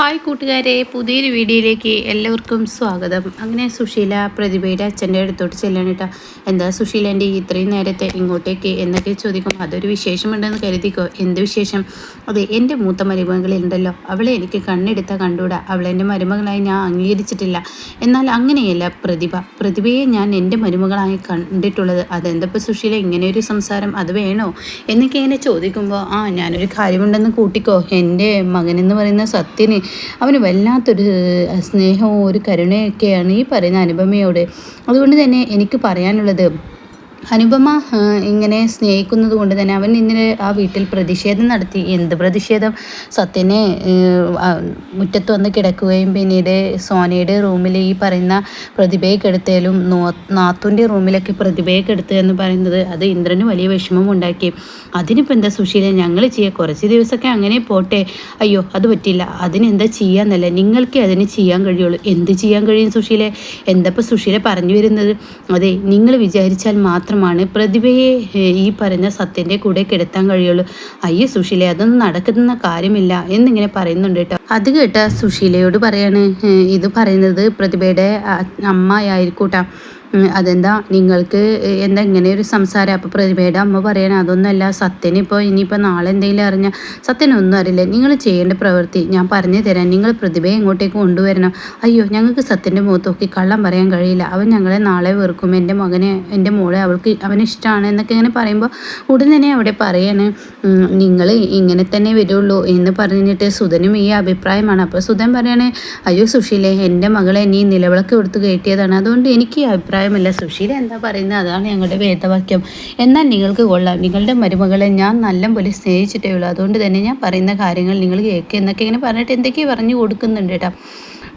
Hi കൂട്ടുകാരെ, പുതിയൊരു വീഡിയോയിലേക്ക് എല്ലാവർക്കും സ്വാഗതം. അങ്ങനെ സുശീല പ്രതിഭയുടെ അച്ഛൻ്റെ അടുത്തോട്ട് ചെല്ലണം കേട്ടോ. എന്താ സുശീലേൻ്റെ ഇത്രയും നേരത്തെ ഇങ്ങോട്ടേക്ക് എന്നൊക്കെ ചോദിക്കും. അതൊരു വിശേഷമുണ്ടെന്ന് കരുതിക്കോ. എന്ത് വിശേഷം? അതെ, എൻ്റെ മൂത്ത മരുമകളുണ്ടല്ലോ, അവളെ എനിക്ക് കണ്ണെടുത്താൽ കണ്ടുകൂടാ. അവളെൻ്റെ മരുമകളായി ഞാൻ അംഗീകരിച്ചിട്ടില്ല. എന്നാൽ അങ്ങനെയല്ല പ്രതിഭയെ ഞാൻ എൻ്റെ മരുമകളായി കണ്ടിട്ടുള്ളത്. അതെന്തപ്പോൾ സുശീല ഇങ്ങനെയൊരു സംസാരം, അത് വേണോ എന്നൊക്കെ ഇങ്ങനെ ചോദിക്കുമ്പോൾ, ഞാനൊരു കാര്യമുണ്ടെന്ന് കൂട്ടിക്കോ. എൻ്റെ മകനെന്ന് പറയുന്ന സത്യന് അവന് വല്ലാത്തൊരു സ്നേഹവും ഒരു കരുണയൊക്കെയാണ് ഈ പറയുന്ന അനുപമയോട്. അതുകൊണ്ട് തന്നെ എനിക്ക് പറയാനുള്ളത്, അനുപമ ഇങ്ങനെ സ്നേഹിക്കുന്നത് കൊണ്ട് തന്നെ അവൻ ഇന്നലെ ആ വീട്ടിൽ പ്രതിഷേധം നടത്തി. എന്ത് പ്രതിഷേധം? സത്യനെ മുറ്റത്ത് വന്ന് കിടക്കുകയും പിന്നീട് സോനയുടെ റൂമിൽ ഈ പറയുന്ന പ്രതിഭയെ കെടുത്തലും നാത്തുൻ്റെ റൂമിലൊക്കെ പ്രതിഭയെ കെടുത്തുക എന്ന് പറയുന്നത് അത് ഇന്ദ്രന് വലിയ വിഷമം ഉണ്ടാക്കി. അതിനിപ്പോൾ എന്താ സുശീല, ഞങ്ങൾ ചെയ്യുക, കുറച്ച് ദിവസമൊക്കെ അങ്ങനെ പോട്ടെ. അയ്യോ അത് പറ്റില്ല, അതിനെന്താ ചെയ്യാന്നല്ല, നിങ്ങൾക്ക് അതിന് ചെയ്യാൻ കഴിയുള്ളൂ. എന്ത് ചെയ്യാൻ കഴിയും സുശീല? എന്തപ്പോൾ സുശീല പറഞ്ഞു വരുന്നത്? അതെ, നിങ്ങൾ വിചാരിച്ചാൽ മാത്രമാണ് പ്രതിഭയെ ഈ പറയുന്ന സത്യൻ്റെ കൂടെ കിടത്താൻ കഴിയുള്ളൂ. അയ്യോ സുശീല, അതൊന്നും നടക്കുന്ന കാര്യമില്ല എന്നിങ്ങനെ പറയുന്നുണ്ട് കേട്ടോ. അത് കേട്ട സുശീലയോട് പറയാണ്, ഇത് പറയുന്നത് പ്രതിഭയുടെ അമ്മയായിരിക്കൂട്ടാ. അതെന്താ നിങ്ങൾക്ക് എന്താ ഇങ്ങനെ ഒരു സംസാരം? അപ്പോൾ പ്രതിഭയുടെ അമ്മ പറയണം, അതൊന്നുമല്ല, സത്യനിപ്പോൾ ഇനിയിപ്പോൾ നാളെ എന്തെങ്കിലും അറിഞ്ഞാൽ സത്യനൊന്നും അറിയില്ല. നിങ്ങൾ ചെയ്യേണ്ട പ്രവൃത്തി ഞാൻ പറഞ്ഞു തരാം. നിങ്ങൾ പ്രതിഭയെ ഇങ്ങോട്ടേക്ക് കൊണ്ടുവരണം. അയ്യോ ഞങ്ങൾക്ക് സത്യൻ്റെ മുഖത്ത് നോക്കി കള്ളം പറയാൻ കഴിയില്ല. അവൻ ഞങ്ങളെ നാളെ വെറുക്കും. എൻ്റെ മോളെ അവന് ഇഷ്ടമാണ് എന്നൊക്കെ ഇങ്ങനെ പറയുമ്പോൾ ഉടൻ തന്നെ അവിടെ പറയാണ്, നിങ്ങൾ ഇങ്ങനെ തന്നെ വരുള്ളൂ എന്ന് പറഞ്ഞിട്ട് സുധനും ഈ അഭിപ്രായമാണ്. അപ്പോൾ സുധൻ പറയാണ്, അയ്യോ സുശീലേ, എൻ്റെ മകളെ നീ നിലവിളക്ക് കൊടുത്ത് കയറ്റിയതാണ്, അതുകൊണ്ട് എനിക്ക് ഈ അഭിപ്രായമല്ല. സുശീല എന്താ പറയുന്നത്, അതാണ് ഞങ്ങളുടെ വേദവാക്യം. എന്നാൽ നിങ്ങൾക്ക് കൊള്ളാം, നിങ്ങളുടെ മരുമകളെ ഞാൻ നല്ലപോലെ സ്നേഹിച്ചിട്ടേ ഉള്ളൂ. അതുകൊണ്ട് തന്നെ ഞാൻ പറയുന്ന കാര്യങ്ങൾ നിങ്ങൾ കേൾക്കുക എന്നൊക്കെ ഇങ്ങനെ പറഞ്ഞിട്ട് എന്തൊക്കെയോ പറഞ്ഞു കൊടുക്കുന്നുണ്ട് കേട്ടോ.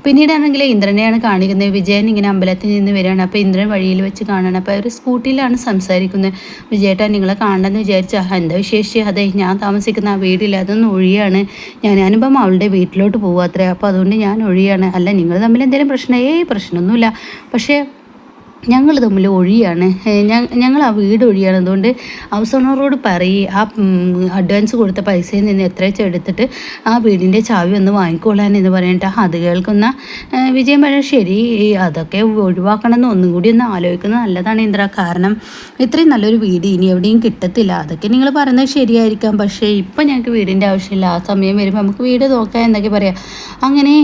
പിന്നീടാണെങ്കിൽ ഇന്ദ്രനെയാണ് കാണിക്കുന്നത്. വിജയൻ ഇങ്ങനെ അമ്പലത്തിൽ നിന്ന് വരികയാണ്. അപ്പോൾ ഇന്ദ്രൻ വഴിയിൽ വെച്ച് കാണണം. അപ്പോൾ അവർ സ്കൂട്ടിയിലാണ് സംസാരിക്കുന്നത്. വിജയേട്ടാ നിങ്ങളെ കാണണമെന്ന് വിചാരിച്ചാൽ എന്താ വിശേഷിച്ച്? അതെ, ഞാൻ താമസിക്കുന്ന ആ വീടില്ല, അതൊന്നും ഒഴിയാണ്. ഞാനിപ്പം അവളുടെ വീട്ടിലോട്ട് പോകാത്രേ, അപ്പോൾ അതുകൊണ്ട് ഞാൻ ഒഴിയാണ്. അല്ല നിങ്ങൾ തമ്മിൽ എന്തെങ്കിലും പ്രശ്നമൊന്നുമില്ല, പക്ഷേ ഞങ്ങൾ തമ്മിൽ ഒഴിയാണ്. ഞങ്ങൾ ആ വീട് ഒഴിയാണ്. അതുകൊണ്ട് ഹൗസ് ഓണറോട് ആ അഡ്വാൻസ് കൊടുത്ത പൈസയിൽ നിന്ന് എത്രയും എടുത്തിട്ട് ആ വീടിൻ്റെ ചാവി ഒന്ന് വാങ്ങിക്കൊള്ളാൻ എന്ന് പറഞ്ഞിട്ട് അത് കേൾക്കുന്ന വിജയൻ പറയാം, ശരി അതൊക്കെ ഒഴിവാക്കണമെന്ന് ഒന്നും കൂടി ഒന്ന് ആലോചിക്കുന്നത് നല്ലതാണ് ഇന്ദ്ര. കാരണം ഇത്രയും നല്ലൊരു വീട് ഇനി എവിടെയും കിട്ടത്തില്ല. അതൊക്കെ നിങ്ങൾ പറയുന്നത് ശരിയായിരിക്കാം, പക്ഷേ ഇപ്പം ഞങ്ങൾക്ക് വീടിൻ്റെ ആവശ്യമില്ല. ആ സമയം വരുമ്പോൾ നമുക്ക് വീട് നോക്കാം എന്നൊക്കെ പറയാം. അങ്ങനെ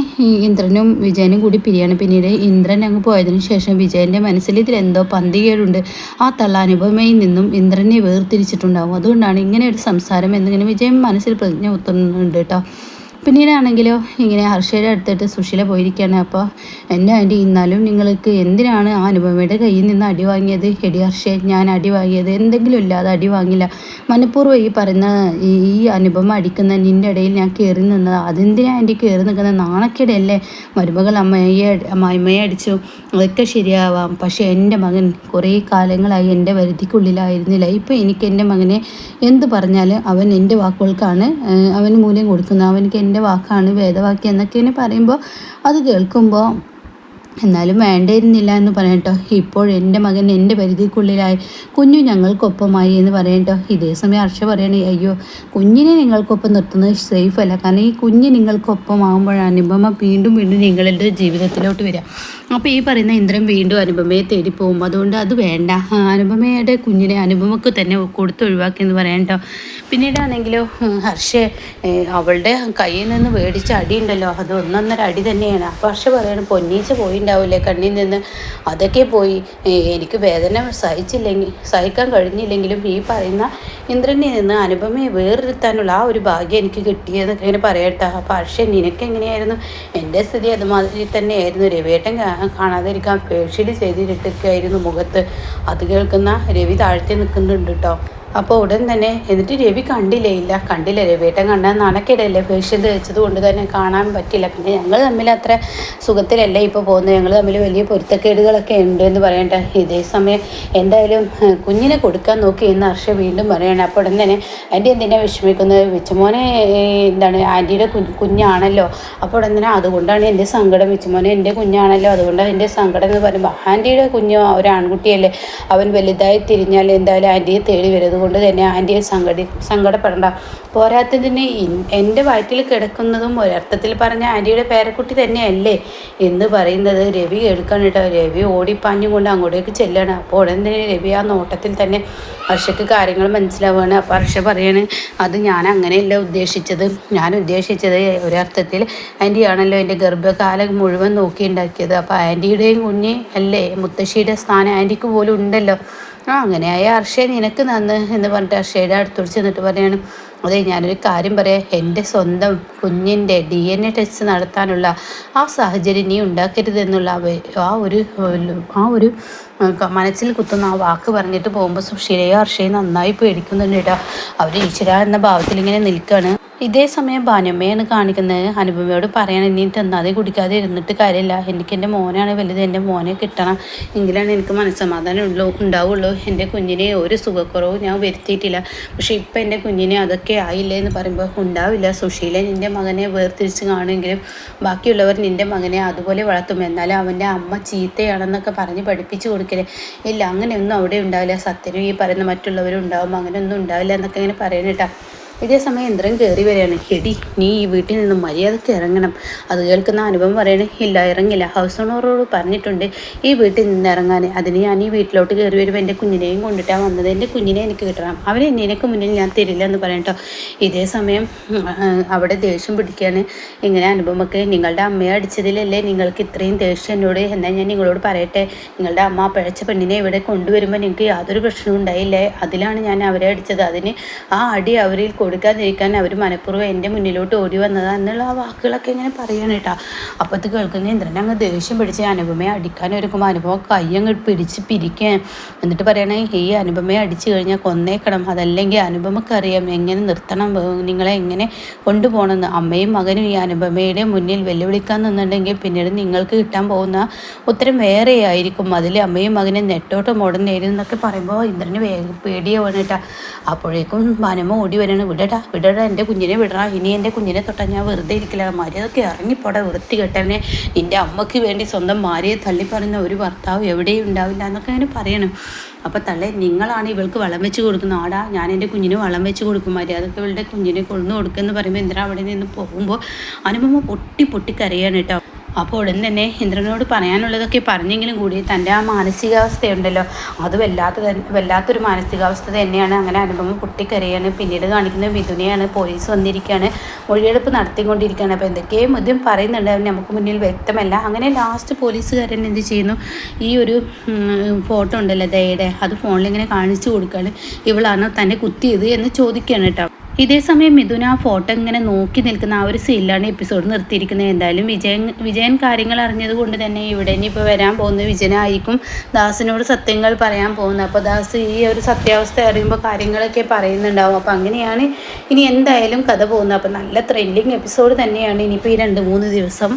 ഇന്ദ്രനും വിജയനും കൂടി പിരിയാണ്. പിന്നീട് ഇന്ദ്രൻ അങ്ങ് പോയതിനു ശേഷം വിജയൻ്റെ മനസ്സിൽ ഇതിലെന്തോ പന്തികേടുണ്ട്. ആ തള്ള അനുപമയിൽ നിന്നും ഇന്ദ്രനെ വേർതിരിച്ചിട്ടുണ്ടാവും. അതുകൊണ്ടാണ് ഇങ്ങനെ ഒരു സംസാരം എന്നിങ്ങനെ വിജയൻ മനസ്സിൽ പ്രതിജ്ഞ ഉത്തരുന്നുണ്ട് കേട്ടോ. പിന്നീടാണെങ്കിലോ ഇങ്ങനെ ഹർഷയുടെ അടുത്തിട്ട് സുശീല പോയിരിക്കുകയാണ്. അപ്പോൾ എൻ്റെ ആൻറ്റി, ഇന്നാലും നിങ്ങൾക്ക് എന്തിനാണ് ആ അനുപമയുടെ കയ്യിൽ നിന്ന് അടി വാങ്ങിയത്? എടി ഹർഷേ, ഞാൻ അടി വാങ്ങിയത് എന്തെങ്കിലും ഇല്ലാതെ അടി വാങ്ങില്ല. മനഃപൂർവ്വം ഈ പറയുന്ന ഈ അനുപമ അടിക്കുന്ന നിൻ്റെ ഇടയിൽ ഞാൻ കയറി നിന്നത്. അതെന്തിനാ ആൻറ്റി കയറി നിൽക്കുന്നത്? നാണക്കേടല്ലേ? മരുമകൾ അമ്മയെ അടിച്ചു, അതൊക്കെ ശരിയാവാം, പക്ഷേ എൻ്റെ മകൻ കുറേ കാലങ്ങളായി എൻ്റെ വരുതിക്കുള്ളിലായിരുന്നില്ല. ഇപ്പോൾ എനിക്ക് എൻ്റെ മകനെ എന്ത് പറഞ്ഞാലും അവൻ എൻ്റെ വാക്കുകൾക്കാണ് അവന് മൂല്യം കൊടുക്കുന്നത്. അവനിക്ക് എൻ്റെ വാക്കാണ് വേദവാക്യം എന്നൊക്കെ പറയുമ്പോൾ അത് കേൾക്കുമ്പോൾ എന്നാലും വേണ്ടിയിരുന്നില്ല എന്ന് പറയട്ടോ. ഇപ്പോൾ എൻ്റെ മകൻ എൻ്റെ പരിധിക്കുള്ളിലായി, കുഞ്ഞു ഞങ്ങൾക്കൊപ്പമായി എന്ന് പറയട്ടോ. ഇതേ സമയം ഹർഷ പറയണേ, അയ്യോ കുഞ്ഞിനെ നിങ്ങൾക്കൊപ്പം നിർത്തുന്നത് സേഫ് അല്ല. കാരണം ഈ കുഞ്ഞ് നിങ്ങൾക്കൊപ്പമാകുമ്പോഴാണ് അനുപമ വീണ്ടും നിങ്ങളുടെ ജീവിതത്തിലോട്ട് വരിക. അപ്പോൾ ഈ പറയുന്ന ഇന്ദ്രൻ വീണ്ടും അനുപമയെ തേടി പോകും. അതുകൊണ്ട് അത് വേണ്ട, അനുപമയുടെ കുഞ്ഞിനെ അനുപമക്ക് തന്നെ കൊടുത്തൊഴിവാക്കി എന്ന് പറയട്ടോ. പിന്നീടാണെങ്കിലോ ഹർഷ അവളുടെ കയ്യിൽ നിന്ന് മേടിച്ച അടി ഉണ്ടല്ലോ, അത് ഒന്നൊന്നര അടി തന്നെയാണ്. അപ്പോൾ ഹർഷ പറയണം, പൊന്നീച്ച പോയിണ്ടാവില്ലേ കണ്ണിൽ നിന്ന്, അതൊക്കെ പോയി. എനിക്ക് വേദന സഹിക്കാൻ കഴിഞ്ഞില്ലെങ്കിലും ഈ പറയുന്ന ഇന്ദ്രനിൽ നിന്ന് അനുപമയെ വേറിരുത്താനുള്ള ആ ഒരു ഭാഗ്യം എനിക്ക് കിട്ടിയെന്നൊക്കെ ഇങ്ങനെ പറയട്ടെ. അപ്പോൾ ഹർഷ, നിനക്കെങ്ങനെയായിരുന്നു? എൻ്റെ സ്ഥിതി അതുമാതിരി തന്നെയായിരുന്നു. രവിയേട്ടൻ കാണാതിരിക്കാൻ ഫേഷ്യൽ ചെയ്തിട്ടൊക്കെയായിരുന്നു മുഖത്ത്. അത് കേൾക്കുന്ന രവി താഴ്ത്തി നിൽക്കുന്നുണ്ട് കേട്ടോ. അപ്പോൾ ഉടൻ തന്നെ എന്നിട്ട് രവി കണ്ടില്ല രവിയേട്ടൻ കണ്ടാൽ നാണക്കേടല്ലേ, ഫേഷ്യൽ തേച്ചത് കൊണ്ട് തന്നെ കാണാൻ പറ്റില്ല. പിന്നെ ഞങ്ങൾ തമ്മിൽ അത്ര സുഖത്തിലല്ല ഇപ്പോൾ പോകുന്നത്, ഞങ്ങൾ തമ്മിൽ വലിയ പൊരുത്തക്കേടുകളൊക്കെ ഉണ്ട് എന്ന് പറയട്ടെ. ഇതേ സമയം എന്തായാലും കുഞ്ഞിനെ കൊടുക്കാൻ നോക്കി എന്ന് ഹർഷ വീണ്ടും പറയണം. അപ്പോൾ ഉടൻ തന്നെ ആൻറ്റി എന്തിനാണ് വിഷമിക്കുന്നത്? വിച്ചുമോനെ എന്താണ് ആൻറ്റിയുടെ കുഞ്ഞാണല്ലോ, അപ്പോൾ ഉടൻ തന്നെ അതുകൊണ്ടാണ് എൻ്റെ സങ്കടം. വിച്ചുമോനെ എൻ്റെ കുഞ്ഞാണല്ലോ, അതുകൊണ്ടാണ് എൻ്റെ സങ്കടം എന്ന് പറയുമ്പോൾ ആൻറ്റിയുടെ കുഞ്ഞോ ഒരു ആൺകുട്ടിയല്ലേ, അവൻ വലുതായി തിരിഞ്ഞാൽ എന്തായാലും ആൻറ്റിയെ തേടി വരും. അതുകൊണ്ട് തന്നെ ആൻറ്റിയെ സങ്കടപ്പെടണ്ട. പോരാത്തതിന് എൻ്റെ വയറ്റിൽ കിടക്കുന്നതും ഒരർത്ഥത്തിൽ പറഞ്ഞ ആൻറ്റിയുടെ പേരക്കുട്ടി തന്നെയല്ലേ എന്ന് പറയുന്നത് രവി എടുക്കണം കേട്ടോ. രവി ഓടിപ്പാഞ്ഞും കൊണ്ട് അങ്ങോട്ടേക്ക് ചെല്ലുകയാണ്. അപ്പോൾ ഉടൻ തന്നെ രവി ആ നോട്ടത്തിൽ തന്നെ ഹർഷയ്ക്ക് കാര്യങ്ങൾ മനസ്സിലാവുകയാണ്. അപ്പോൾ ഹർഷ പറയാണ്, അത് ഞാൻ അങ്ങനെയല്ല ഉദ്ദേശിച്ചത്. ഞാൻ ഉദ്ദേശിച്ചത് ഒരർത്ഥത്തിൽ ആൻറ്റിയാണല്ലോ എൻ്റെ ഗർഭകാലം മുഴുവൻ നോക്കിയുണ്ടാക്കിയത്. അപ്പോൾ ആൻറ്റിയുടെയും കുഞ്ഞ് അല്ലേ, മുത്തശ്ശിയുടെ സ്ഥാനം ആൻറ്റിക്ക് പോലും ഉണ്ടല്ലോ. അങ്ങനെയായ ഹർഷയെ നിനക്ക് നന്ന് എന്ന് പറഞ്ഞിട്ട് ഹർഷയുടെ അടുത്തോട് ചെന്നിട്ട് പറയാണ്, അതെ ഞാനൊരു കാര്യം പറയാം, എൻ്റെ സ്വന്തം കുഞ്ഞിൻ്റെ DNA ടെസ്റ്റ് നടത്താനുള്ള ആ സാഹചര്യം നീ ഉണ്ടാക്കരുതെന്നുള്ള ആ ഒരു മനസ്സിൽ കുത്തുന്ന ആ വാക്ക് പറഞ്ഞിട്ട് പോകുമ്പോൾ സുശീലയെ ഹർഷയെ നന്നായി പേടിക്കുന്നുണ്ട് കേട്ടോ. അവർ ഈശ്വര എന്ന ഭാവത്തിൽ ഇങ്ങനെ നിൽക്കുകയാണ്. ഇതേ സമയം ഭാനുമ്മയാണ് കാണിക്കുന്നത്. അനുപമയോട് പറയണം, ഇനി തിന്നാതെ കുടിക്കാതെ ഇരുന്നിട്ട് കാര്യമില്ല, എനിക്ക് എൻ്റെ മോനാണ് വലുത്, എൻ്റെ മോനെ കിട്ടണം, എങ്കിലാണ് എനിക്ക് മനസ്സമാധാനം ഉണ്ടാവുള്ളൂ. എൻ്റെ കുഞ്ഞിനെ ഒരു സുഖക്കുറവും ഞാൻ വരുത്തിയിട്ടില്ല. പക്ഷെ ഇപ്പം എൻ്റെ കുഞ്ഞിനെ അതൊക്കെ ആയില്ലേ എന്ന് പറയുമ്പോൾ ഉണ്ടാവില്ല സുശീല, നിൻ്റെ മകനെ വേർതിരിച്ച് കാണുമെങ്കിലും ബാക്കിയുള്ളവർ നിൻ്റെ മകനെ അതുപോലെ വളർത്തും. എന്നാലും അവൻ്റെ അമ്മ ചീത്തയാണെന്നൊക്കെ പറഞ്ഞ് പഠിപ്പിച്ച് കൊടുക്കലേ ഇല്ല, അങ്ങനെയൊന്നും അവിടെ ഉണ്ടാവില്ല. സത്യനും ഈ പറയുന്ന മറ്റുള്ളവരും ഉണ്ടാവും, അങ്ങനെയൊന്നും ഉണ്ടാവില്ല എന്നൊക്കെ ഇങ്ങനെ പറയണേട്ടാ. ഇതേ സമയം ഇന്ദ്രൻ കയറി വരികയാണ്. എടി നീ ഈ വീട്ടിൽ നിന്ന് മര്യാദയ്ക്ക് ഇറങ്ങണം. അത് കേൾക്കുന്ന അനുഭവം പറയണേ, ഇല്ല ഇറങ്ങില്ല, ഹൗസ് ഓണറോട് പറഞ്ഞിട്ടുണ്ട് ഈ വീട്ടിൽ നിന്ന് ഇറങ്ങാൻ. അതിന് ഞാൻ ഈ വീട്ടിലോട്ട് കയറി വരുമ്പോൾ എൻ്റെ കുഞ്ഞിനെയും കൊണ്ടിട്ടാണ് വന്നത്, എൻ്റെ കുഞ്ഞിനെ എനിക്ക് കിട്ടണം, അവരെ നിനക്ക് മുന്നിൽ ഞാൻ തരില്ല എന്ന് പറയട്ടോ. ഇതേ സമയം അവിടെ ദേഷ്യം പിടിക്കുകയാണ്. ഇങ്ങനെ അനുഭവമൊക്കെ നിങ്ങളുടെ അമ്മയെ അടിച്ചതിലല്ലേ നിങ്ങൾക്ക് ഇത്രയും ദേഷ്യം എന്നോട്, എന്നാൽ ഞാൻ നിങ്ങളോട് പറയട്ടെ, നിങ്ങളുടെ അമ്മ പഴച്ച പെണ്ണിനെ ഇവിടെ കൊണ്ടുവരുമ്പോൾ നിങ്ങൾക്ക് യാതൊരു പ്രശ്നവും ഉണ്ടായില്ലേ, അതിലാണ് ഞാൻ അവരെ അടിച്ചത്. അതിന് ആ അടി അവരിൽ കൊടുക്കാതിരിക്കാൻ അവർ മനഃപൂർവ്വം എൻ്റെ മുന്നിലോട്ട് ഓടി വന്നതാണ് എന്നുള്ള ആ വാക്കുകളൊക്കെ ഇങ്ങനെ പറയണം കേട്ടോ. അപ്പോൾ ഇത് കേൾക്കുന്ന ഇന്ദ്രൻ അങ്ങ് ദേഷ്യം പിടിച്ച് അനുപമയെ അടിക്കാൻ ഒരുക്കുമ്പോൾ അനുപമ കൈ അങ്ങ് പിടിച്ച് പിരിക്കാൻ, എന്നിട്ട് പറയണേ, ഈ അനുപമയെ അടിച്ചു കഴിഞ്ഞാൽ കൊന്നേക്കണം, അതല്ലെങ്കിൽ അനുപമക്കറിയാം എങ്ങനെ നിർത്തണം, നിങ്ങളെ എങ്ങനെ കൊണ്ടുപോകണമെന്ന്. അമ്മയും മകനും ഈ അനുപമയുടെ മുന്നിൽ വെല്ലുവിളിക്കാൻ നിന്നുണ്ടെങ്കിൽ പിന്നീട് നിങ്ങൾക്ക് കിട്ടാൻ പോകുന്ന ഉത്തരം വേറെ ആയിരിക്കും. അതിൽ അമ്മയും മകനെ നെട്ടോട്ടം ഓടുന്നേരും എന്നൊക്കെ പറയുമ്പോൾ ഇന്ദ്രന് പേടിയാവാണ് കേട്ടോ. അപ്പോഴേക്കും ഭാനുമ്മ ഓടി വരണം, വിടടാ എൻ്റെ കുഞ്ഞിനെ വിടറാ, ഇനി എൻ്റെ കുഞ്ഞിനെ തൊട്ടാൽ ഞാൻ വെറുതെ ഇരിക്കില്ല, മര്യാദയ്ക്ക് ഇറങ്ങിപ്പോടാ വൃത്തി കെട്ടവനെ, നിൻ്റെ അമ്മയ്ക്ക് വേണ്ടി സ്വന്തം ഭാര്യയെ തള്ളിപ്പറയുന്ന ഒരു ഭർത്താവ് എവിടെയും ഉണ്ടാവില്ല എന്നൊക്കെ അങ്ങനെ പറയണം. അപ്പോൾ തള്ളേ, നിങ്ങളാണ് ഇവൾക്ക് വളം വെച്ച് കൊടുക്കുന്നത്. ആടാ ഞാൻ എൻ്റെ കുഞ്ഞിന് വളം വെച്ച് കൊടുക്കും, മര്യാദയ്ക്ക് ഇവളുടെ കുഞ്ഞിനെ കൊണ്ടു കൊടുക്കുമെന്ന് പറയുമ്പോൾ ഇന്ദ്രൻ അവിടെ നിന്ന് പോകുമ്പോൾ അനുപമ പൊട്ടി കരയാണ് കേട്ടോ. അപ്പോൾ ഉടൻ തന്നെ ഇന്ദ്രനോട് പറയാനുള്ളതൊക്കെ പറഞ്ഞെങ്കിലും കൂടി തൻ്റെ ആ മാനസികാവസ്ഥയുണ്ടല്ലോ, അത് വല്ലാത്തൊരു മാനസികാവസ്ഥ തന്നെയാണ്. അങ്ങനെ അനുപമ പൊട്ടിക്കരയാണ്. പിന്നീട് കാണിക്കുന്നത് മിഥുനെയാണ്. പോലീസ് വന്നിരിക്കുകയാണ്, മൊഴിയെടുപ്പ് നടത്തിക്കൊണ്ടിരിക്കുകയാണ്. അപ്പോൾ എന്തൊക്കെയും മദ്യം പറയുന്നുണ്ട്, നമുക്ക് മുന്നിൽ വ്യക്തമല്ല. അങ്ങനെ ലാസ്റ്റ് പോലീസുകാരൻ എന്ത് ചെയ്യുന്നു, ഈ ഒരു ഫോട്ടോ ഉണ്ടല്ലോ ദയയുടെ, അത് ഫോണിലിങ്ങനെ കാണിച്ചു കൊടുക്കുകയാണ്. ഇവളാണ് തന്നെ കുത്തിയത് എന്ന് ചോദിക്കുകയാണ് കേട്ടോ. ഇതേ സമയം മിഥുന ആ ഫോട്ടോ ഇങ്ങനെ നോക്കി നിൽക്കുന്ന ആ ഒരു സീനിലാണ് എപ്പിസോഡ് നിർത്തിയിരിക്കുന്നത്. എന്തായാലും വിജയൻ കാര്യങ്ങൾ അറിഞ്ഞത് കൊണ്ട് തന്നെ ഇവിടെ ഇനിയിപ്പോൾ വരാൻ പോകുന്നത് വിജയനായിരിക്കും ദാസിനോട് സത്യങ്ങൾ പറയാൻ പോകുന്നത്. അപ്പോൾ ദാസ് ഈ ഒരു സത്യാവസ്ഥ അറിയുമ്പോൾ കാര്യങ്ങളൊക്കെ പറയുന്നുണ്ടാവും. അപ്പോൾ അങ്ങനെയാണ് ഇനി എന്തായാലും കഥ പോകുന്നത്. അപ്പോൾ നല്ല ത്രില്ലിങ് എപ്പിസോഡ് തന്നെയാണ് ഇനിയിപ്പോൾ ഈ 2-3 ദിവസം.